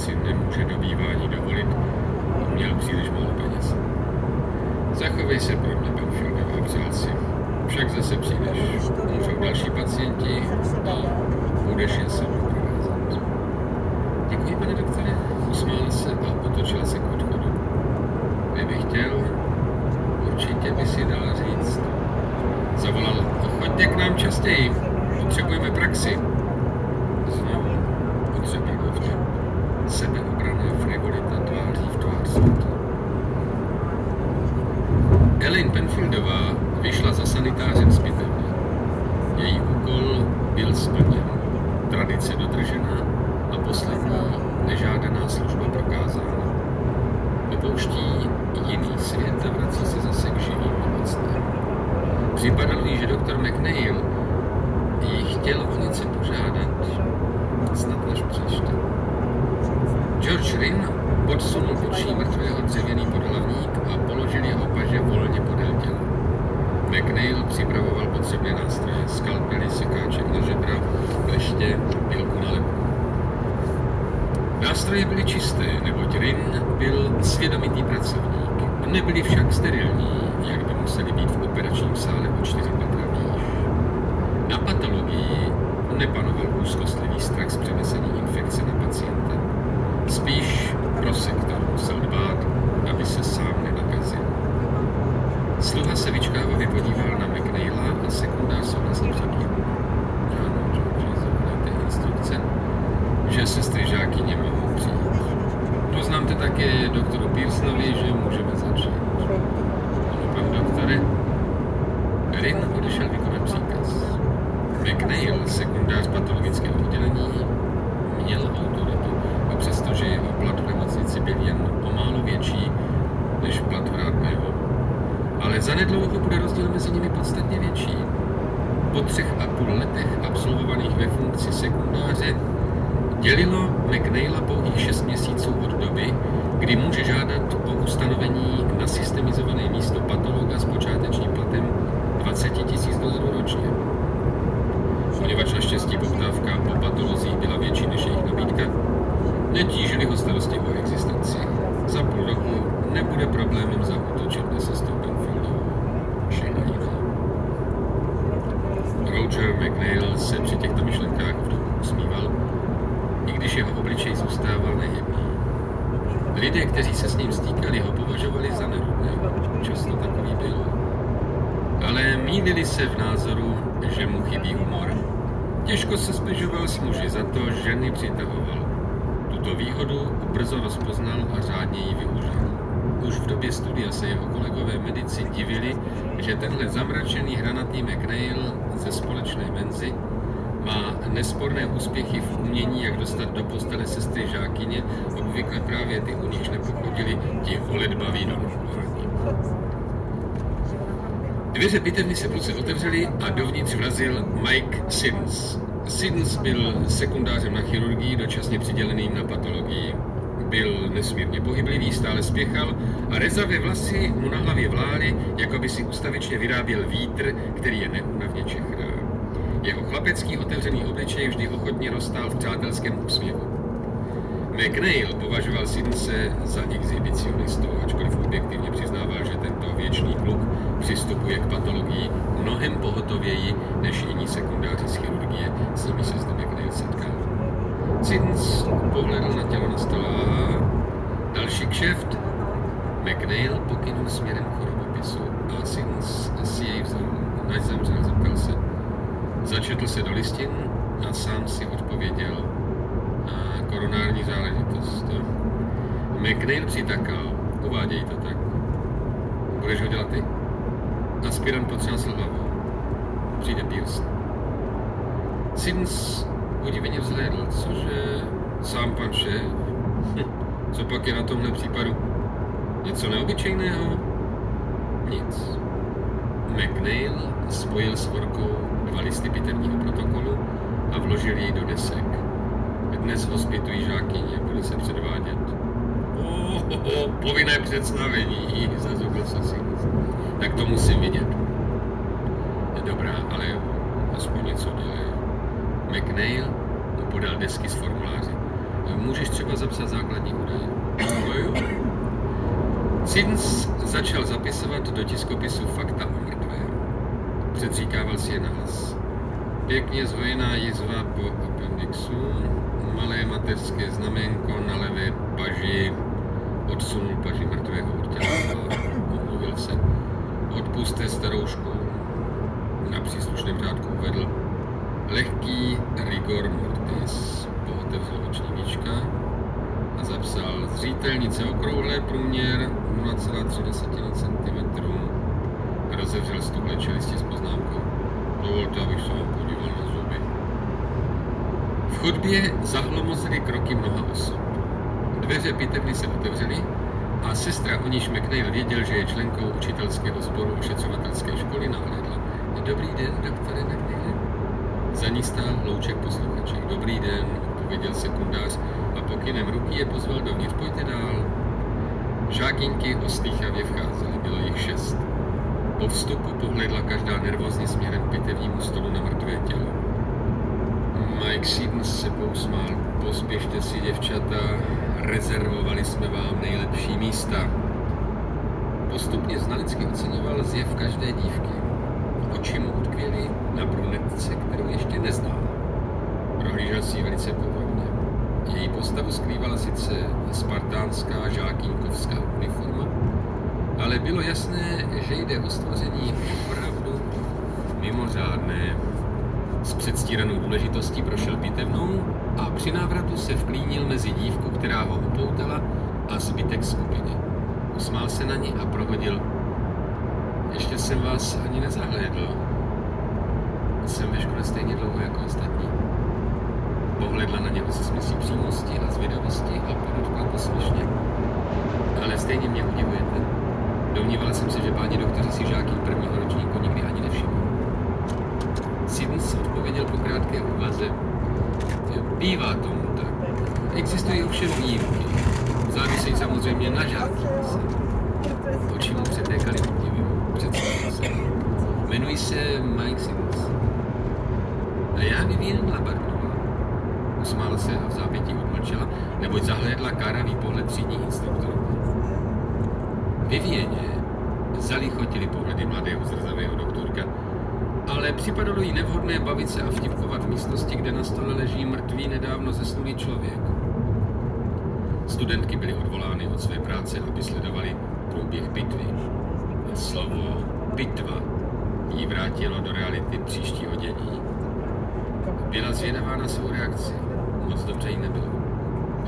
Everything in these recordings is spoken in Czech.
si nemůže do bývání dovolit, měl příliš málo peněz. Zachovej se pro mě, Penfieldová, přál si. Však zase přijdeš, umřou další pacienti a budeš je sem provázet. Děkuji, pane doktore, usmála se a otočila se k odchodu. Kdyby chtěl, určitě by si dala říct. Zavolal, choďte k nám častěji, potřebujeme praxi. Znovu potřebujeme vtip. Sebeobraná frivolita tváří v tvář světa. Elaine Penfieldová vyšla za sanitářem z pitevny. Její úkol byl splněn, tradice dodržena a poslední nežádaná služba prokázána. Opouští jiný svět a vrací se zase k živým nemocným. Připadalo jí, že doktor McNeil jí chtěl o něco požádat, snad až přečte. George Rynn podsunul očí mrtvého dřevěný podhlavník a položil jeho paže volně podél těla. McNeil připravoval potřebné nástroje, skalpely, sekáček na žebra, kleště, pilku na lebku. Nástroje byly čisté, neboť Rynn byl svědomitý pracovník. Nebyly však sterilní, jak by museli být v operačním sále o 4 metra výš. Na patologii nepanoval úzkostlivý strach z přenesení infekce na pacienta. Spíš prosektor musel dbát, aby se sám nenakazil. Sluha se vyčkávavě podíval na McNeila a sekundář souhlasně řekl. Ano, George, zrovnejte instrukce, že sestry žákyně mohou přijít. Oznámte také doktoru Pearsonovi, že můžeme začít. Ano, pan doktore. Rynn odešel vykonat příkaz. McNeil, sekundář patologického oddělení, měl autoritu, a přestože jeho plat v nemocnici byl jen o málo větší než plat vrátného. Ale zanedlouho bude rozdíl mezi nimi podstatně větší. Po 3,5 letech absolvovaných ve funkci sekundáře dělilo McNeila pouhých 6 měsíců od doby, kdy může žádat o ustanovení na systemizované místo patologa s počátečním platem $20,000 ročně. Poněvadž naštěstí poptávka po patolozích byla větší než jejich nabídka, netížili ho starosti o existenci. Za půl roku nebude problémem zaútočit na sestru Penfieldovou. Všechno jiné. Roger McNeil se při těchto myšlenkách v duchu usmíval, i když jeho obličej zůstával nehybný. Lidé, kteří se s ním stýkali, ho považovali za nerudného. Často takový byl. Ale mýlili se v názoru, že mu chybí humor. Těžko se sbližoval s muži, za to ženy přitahoval. Tuto výhodu brzo rozpoznal a řádně ji využil. Už v době studia se jeho kolegové medici divili, že tenhle zamračený hranatý McNeil ze společné menzy má nesporné úspěchy v umění, jak dostat do postele sestry žákyně, obvykle právě ty, u nichž nepochodili ti holedbaví donflorní. Dveře pitevny se pruce otevřely a dovnitř vrazil Mike Siddons. Siddons byl sekundářem na chirurgii, dočasně přiděleným na patologii. Byl nesmírně pohyblivý, stále spěchal a rezavé vlasy mu na hlavě vlály, jako by si ustavičně vyráběl vítr, který je neúnavně čechrá. Jeho chlapecký otevřený obličej vždy ochotně roztál v přátelském úsměvu. McNeil považoval Siddonse za exhibicionistu, ačkoliv objektivně přiznával, že tento věčný kluk přistupuje k patologii mnohem pohotověji než jiní sekundáři z chirurgie, s nimi se zde McNeil setkal. Siddons pohledl na tělo na stole a další kšeft. McNeil pokynul směrem k chorobopisu a Siddons si jej vzal, než zemřel, zeptal se. Začetl se do listin a sám si odpověděl. A koronární záležitost. McNeil přitakal. Uváděj to tak. Budeš ho dělat ty? Aspirant potřásl hlavou. Přijde Pearson. Siddons udiveně vzhlédl, cože sám pan šéf. Co pak je na tomhle případu? Něco neobyčejného? Nic. McNeil spojil s workou 2 listy pitevního protokolu a vložil jej do desek. Dnes hospitují žákyně, bude se předvádět. Povinné představení, zazubl se Siddons. Tak to musím vidět. Dobrá, ale aspoň něco dělej. McNeil mu podal desky s formuláři. můžeš třeba zapsat základní údaje. No jo. Siddons začal zapisovat do tiskopisu fakta o mrtvém. Předříkával si je nahlas. Pěkně zhojená jizva po appendixu, malé mateřské znamenko na levé paži, odsunul paži mrtvého od těla, omluvil se. Odpuste staroušku, na příslušném řádku uvedl. Lehký rigor mortis, pootevřel oční víčka a zapsal zřitelnice okrouhlé, průměr 0,3 cm. Rozevřel stuhle čelisti s poznámkou. Dovolte, abych se vám podíval na zuby. V chodbě zahlomozily kroky mnoha osob. Dveře pitevny se otevřely a sestra, o níž McNeil věděl, že je členkou učitelského sboru ošetřovatelské školy, nahlédla. Dobrý den, doktore McNeil. Za ní stál hlouček posluchaček. Dobrý den, odpověděl sekundář a pokynem ruky je pozval dovnitř. Pojďte dál. Žákinky oslýchavě vcházely, bylo jich 6. Po vstupu pohledla každá nervózně směrem k pitevnímu stolu na mrtvé tělo. Mike Siddons se pousmál. Pospěšte si, děvčata, rezervovali jsme vám nejlepší místa. Postupně znalecky oceňoval zjev každé dívky. Oči mu utkvěly na brunetce, kterou ještě neznal. Prohlížel si ji velice podrobně. Její postavu skrývala sice spartánská žákínkovská uniforma, ale bylo jasné, že jde o stvoření opravdu mimořádné. S předstíranou důležitostí prošel pitevnou a při návratu se vklínil mezi dívku, která ho upoutala, a zbytek skupiny. Usmál se na ní a prohodil. Ještě jsem vás ani nezahlédl. Jsem ve škole stejně dlouho jako ostatní. Pohledla na něho se smysí přímosti a zvědavosti a podotkla posměšně. Ale stejně mě udivujete. Domnívala jsem se, že páni doktoři si žáky prvního ročníku nikdy ani nevšimli. Siddons odpověděl po krátké úvaze. Bývá tomu tak. Existují ovšem výjimky. Závisejí samozřejmě na žákínce. Oči mu přetékaly obdivem. Představil se. Jmenuji se Mike Siddons. A já Vivian Labardová. Usmála se a v zápětí odmlčela, neboť zahlédla káravý pohled třídních instruktorů. Vivianě zalichotili pohledy mladého zrzavého doktorka, ale připadalo jí nevhodné bavit se a vtipkovat v místnosti, kde na stole leží mrtvý nedávno zesnulý člověk. Studentky byly odvolány od své práce, aby sledovali průběh bitvy. A slovo bitva jí vrátilo do reality příštího dění. Byla zvědavá na svou reakci. Moc dobře jí nebylo.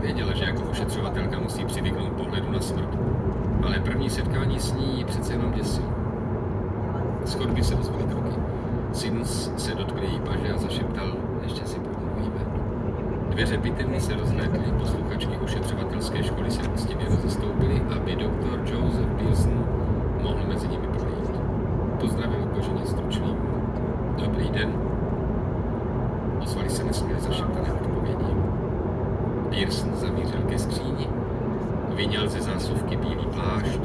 Věděla, že jako ošetřovatelka musí přivyknout pohledu na smrt, ale první setkání s ní ji přece jenom děsilo. Z chodby se ozvaly kroky. Siddons se dotkl její paže a zašeptal, ještě si promluvíme. Dveře pitevny se rozhlédly, posluchačky ošetřovatelské školy se úctivě rozestoupily, aby doktor Joseph Pearson mohl mezi nimi projít. Pozdravil koženě stručným. Dobrý den. Ozvali se nesměle zašeptané odpovědi. Pearson zamířil ke skříni, vyňal ze zásuvky bílý plášť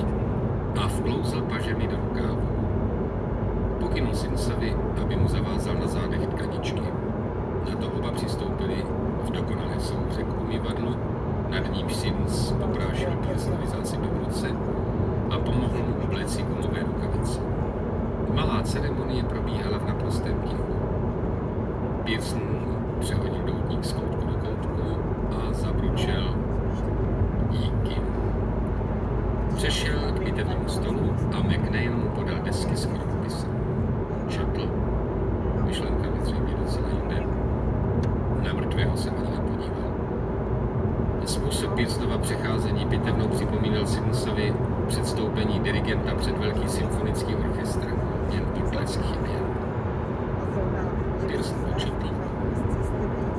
a vklouzl pažemi do rukávu. Pokynul Siddonsovi, aby mu zavázal na zádech tkaničky. Na to oba přistoupili v dokonalé souhře k umyvadlu, nad nímž Siddons poprášil Pearsonovi zácip do ruce a pomohl mu obléci gumové rukavice. Malá ceremonie probíhala v naprostém tichu. Pearson přehodil doutník z koutku do koutku a zabručel díky. Přešel k pitevnímu stolu a McNeil mu podal desky s chorobopisem. Četl. Myšlenka zřejmě docela jinde. Na mrtvého se ani nepodíval. Způsob Pearsonova přecházení pitevnou připomínal Siddonsovi předstoupení dirigenta před velký symfonický orchestr, jen potlesk chyběl. Pearson početl.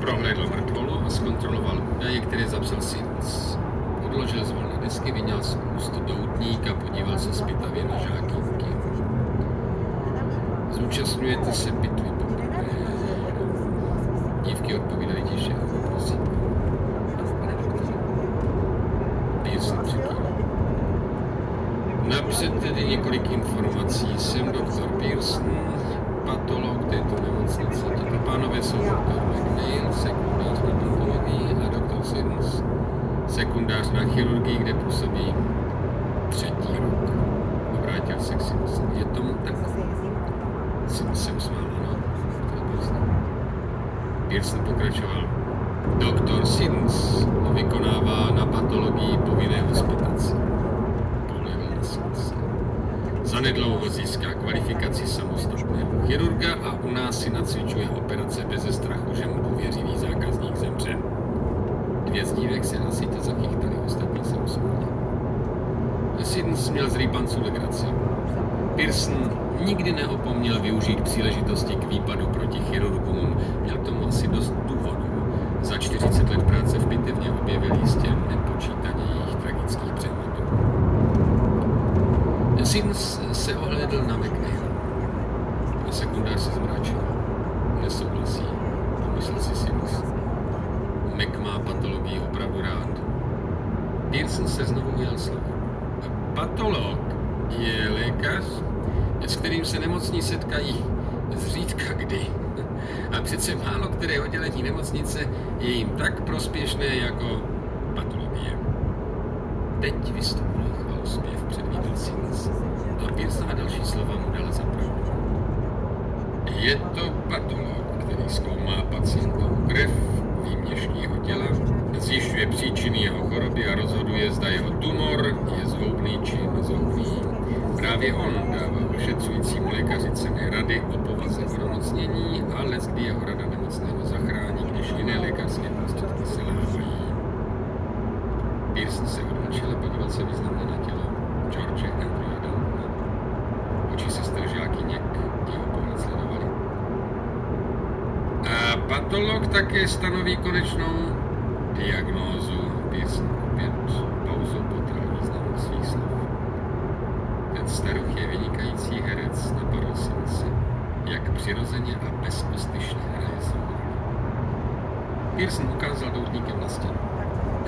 Prohlédl mrtvolu a zkontroloval údaje, které zapsal Siddons. Odložil z volné desky, vyňal z úst doutník a podíval se zpětavě na žákínky. Zúčastňujete se bitvy poprvé? Dívky odpovídaly tiše. Prosím. Pane doktore. Pearson přikývl. Napřed tedy několik informací. Jsem doktor Pearson, patolog této nemocnice. Tito pánové jsou doktor McNeil, sekundář na patologii, a doktor Siddons, Sekundář na chirurgii, kde působí 3. rok. Obrátil se k Sims. Je tomu tak? Sims se usmál, ano. To je prostě. Pearson pokračoval. Doktor Sims vykonává na patologii povinné hospitace. Pohledl na Simse. Zanedlouho získá kvalifikaci samostatného chirurga a u nás si nacvičuje operace beze strachu, že mu důvěřivý zákazník zemře. 2 z dívek se na sítě zachychtali, ostatní se usmáli. Sims měl z rýpanců legraci. Pearson nikdy neopomněl využít příležitosti k výpadu proti chirurgům, měl k tomu asi dost důvodů. Za 40 let práce v pitevně objevil jistě nepočítaných tragických přehmatů. Sims se ohlédl na McNeil. Sekundář se zmračil. Nesouhlasí, pomyslel si Sims. Mac má patologii opravdu rád. Pearson se znovu ujal slovo. Patolog je lékař, s kterým se nemocní setkají zřídka kdy. A přece málo které oddělení nemocnice je jim tak prospěšné jako patologie. Teď vystupuje chvalospěv, předvídal Sims. A Pearsonova další slova mu dala za pravdu. Je to patolog, který zkoumá pacientovu krev, výměšního těla, zjišťuje příčiny jeho choroby a rozhoduje, zda jeho tumor je zhoubný či nezhoubný. Právě on dává ošetřujícímu lékaři cenné rady o povaze onemocnění a leckdy jeho rada nemocného zachrání, když jiné lékařské prostředky selhávají. Pearson se odmlčel a podíval se významně na tělo George Andrewa Downa. Oči sester žákyněk jeho pohled sledovali. A patolog také stanoví konečnou diagnózu. Pearson opět pauzu potrhl významu svých slov. Ten staruch je vynikající herec, napadl Simse, jak přirozeně a bezostyšně hraje svou roli. Pearson ukázal doutníkem na stěnu.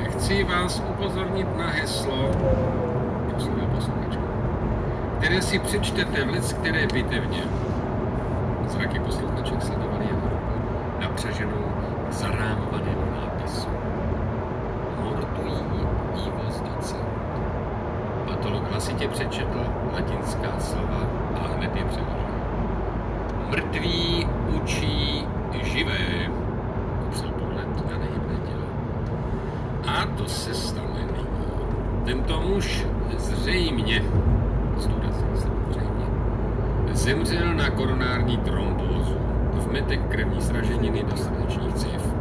Chci vás upozornit na heslo, proslovil posluchačku, které si přečtete v leckteré bitevně. Zraky posluchaček sledovaly jeho ruku, napřaženou k zarámovanému nápisu. Mortui divos docent. Patolog hlasitě přečetl latinská slova a hned je přeložil. Mrtví učí živé. Upřel pohled na nehybné tělo. A to se stane nyní. Tento muž zřejmě, zdůraznil samozřejmě, zemřel na koronární trombózu, vmetek krevní sraženiny do srdečních cév.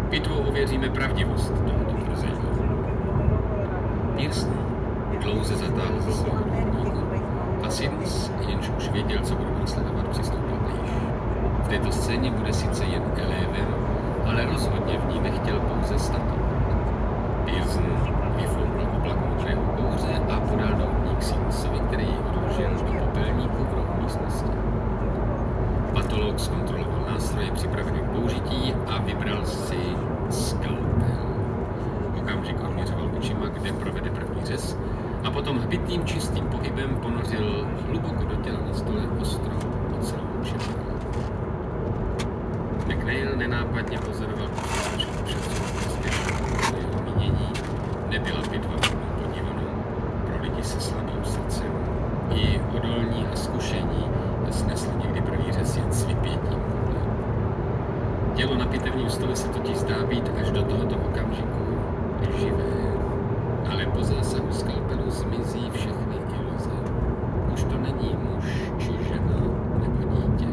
Pitvou ověříme pravdivost tohoto tvrzení. Pearson dlouze zatáhl ze svého doutníku a Sims, jenž už věděl, co bude následovat, přistoupil blíž. V této scéně bude sice jen elévem, ale rozhodně v ní nechtěl pouze statovat. Pearson vyfoukl oblak modrého kouře a podal doutník Simsovi, který ji odložil do popelníku v rohu místnosti. Patolog zkontroloval nástroje připravené k použití a vybral si skalpel. Okamžik odměřoval očima, kde provede první řez, a potom hbitým čistým pohybem ponořil hluboko do těla na stole ostrou ocelovou šepel. McNeil nenápadně pozoroval posluchačku ošetřovat bezpečnou jeho mínění. Nebyla pitva podívanou pro lidi se slabým srdcem. I odolní a zkušení snesli někdy první řez jen s vypětím. Tělo na pitevním stole se totiž zdá být až do tohoto okamžiku živé. Ale po zásahu skalpelu zmizí všechny iluze. Už to není muž či žena nebo dítě,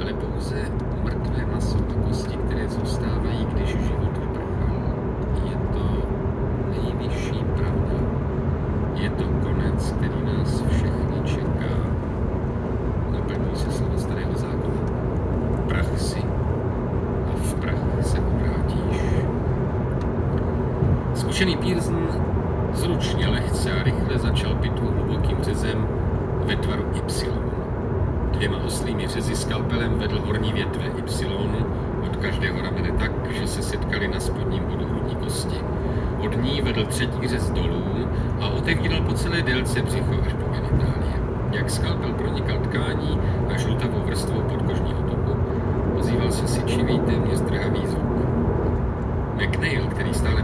ale pouze mrtvé maso a kosti, které zůstávají, když život vyprchal. Je to nejvyšší pravda. Je to konec, který nás všechny čeká. Naplňují se slova starého zákona. Prach si a v prach se obrátíš. Zkušený Pearson zručně, lehce a rychle začal pitvu hlubokým řezem ve tvaru Y. 2 oslými řezy skalpelem vedl horní větve Y od každého ramene tak, že se setkali na spodním bodu hrudní kosti. Od ní vedl 3. řez dolů a otevíral po celé délce břicho až do genitálie. Jak skalpel pronikal tkání a žlutavou vrstvou podkožního toku, ozýval se syčivý, téměř drhavý zvuk. McNeil, který stále